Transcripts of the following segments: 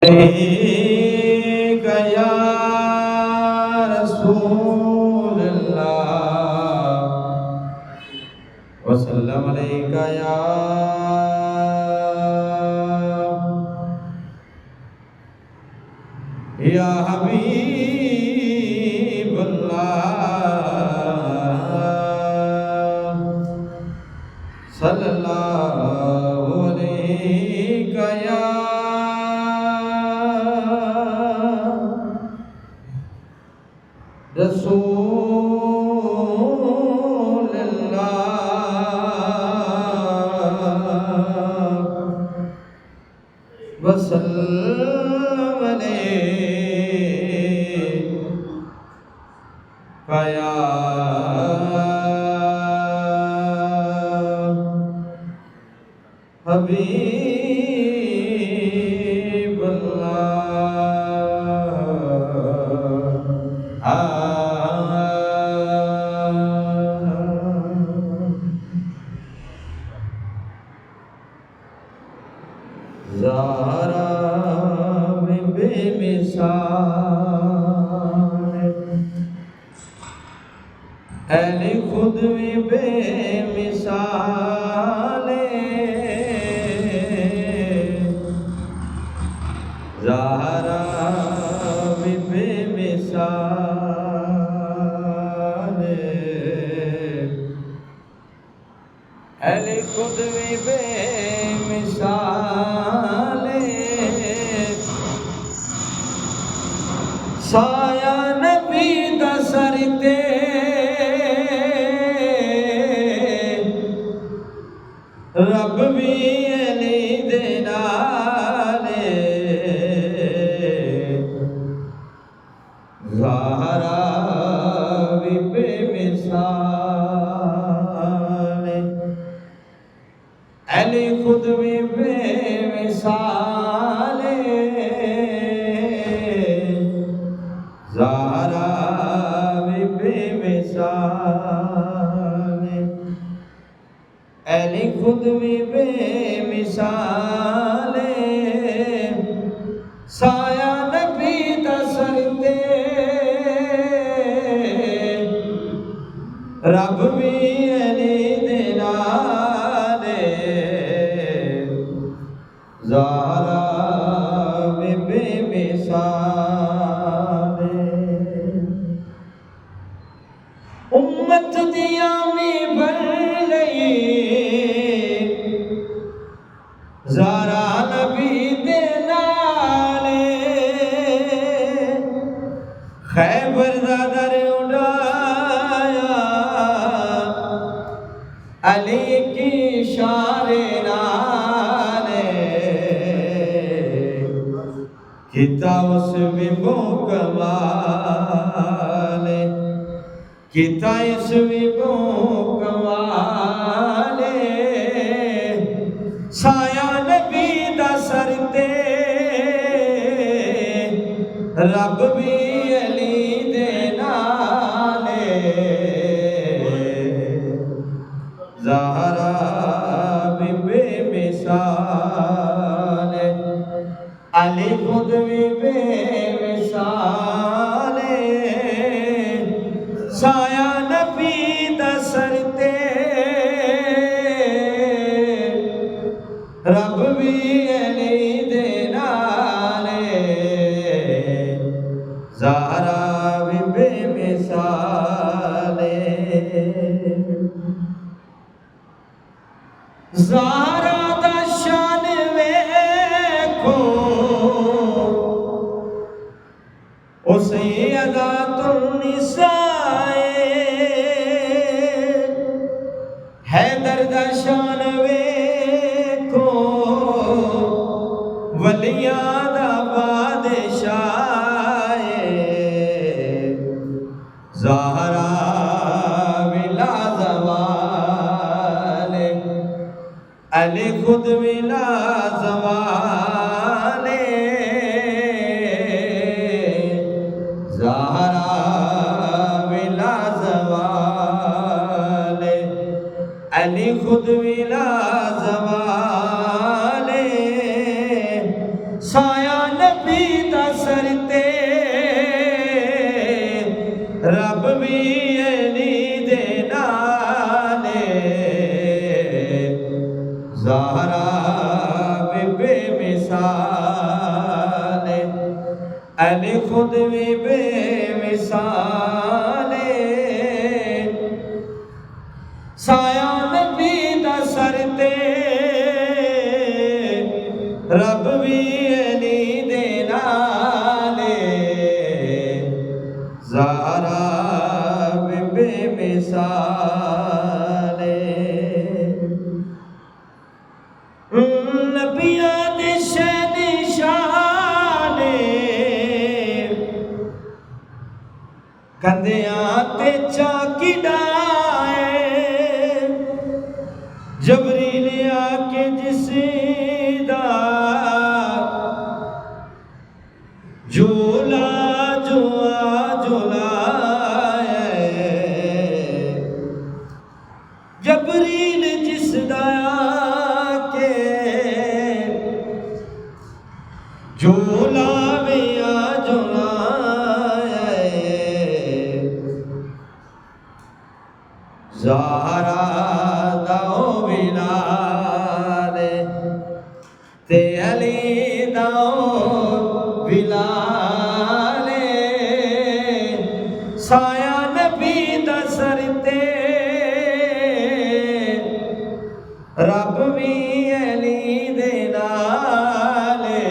अलैका या रसूल अल्लाह वसल्लम अलैका या हबीब अल्लाह सल्लल्लाहु अलैका या रसूल अल्लाह वसल्लम अलैका या हबीब ज़हरा में बेमिसाल अहले खुद भी बेमिसाल ज़हरा भी बेमिसाल अहले खुद भी बेमिसाल साया नबी दा सर ते रब भी अली दे नाले ज़हरा भी बेमिसाल अली खुद भी बेमिसाल ज़हरा भी बेमिसाल अली खुद भी बेमिसाल साया नबी दा सर ते रब भी अली दे नाले ज़हरा भी बेमिसाल उम्मत दिया में भर गई ज़हरा नबी दे नाले खैबर दा दर उड़ाया अली की इशारे नाले किता उस विभो कमाल किता इस विभो कमाल साया नबी दा सर ते रब भी अली दे नाले ज़हरा भी बेमिसाल अली खुद भी बेमिसाल साया नबी दा सर ते रब भी अली दे नाले ज़हरा भी बेमिसाल ज़हरा दा शान वेखो ओ सैयदातुन निसाए हैदर दा शान वेखो वलियां दा बादशाह ज़हरा विला ज़वाल अली खुद विला ज़वाल ज़हरा विला ज़वाल अली खुद विला ज़वाल साया नबी दा सरते रब भी अली दे नाले ज़हरा भी बेमिसाल अली खुद भी बेमिसाल साया नबी दा सरते रब भी अली दे नाले ज़हरा भी बेमिसाल नबियां दे शहंशाह कंधियां ते चाकी डाए जबरील आके जिसदा झूला जबरील जिसदा आके झूला ज़हरा दाओ बिलाल ते अली दाओ बिलाल साया नबी दा सरते रब भी अली दे नाले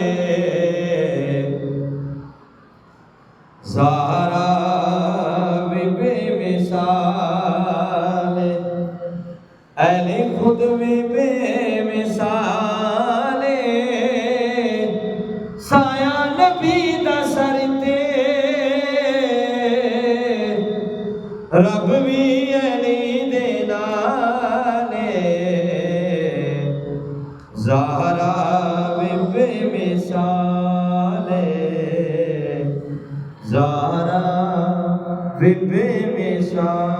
ज़हरा भी बेमिसाल अली खुद भी बेमिसाल साया नबी दा सरते रब भी अली दे नाले ज़हरा भी बेमिसाल ज़हरा भी बेमिसाल।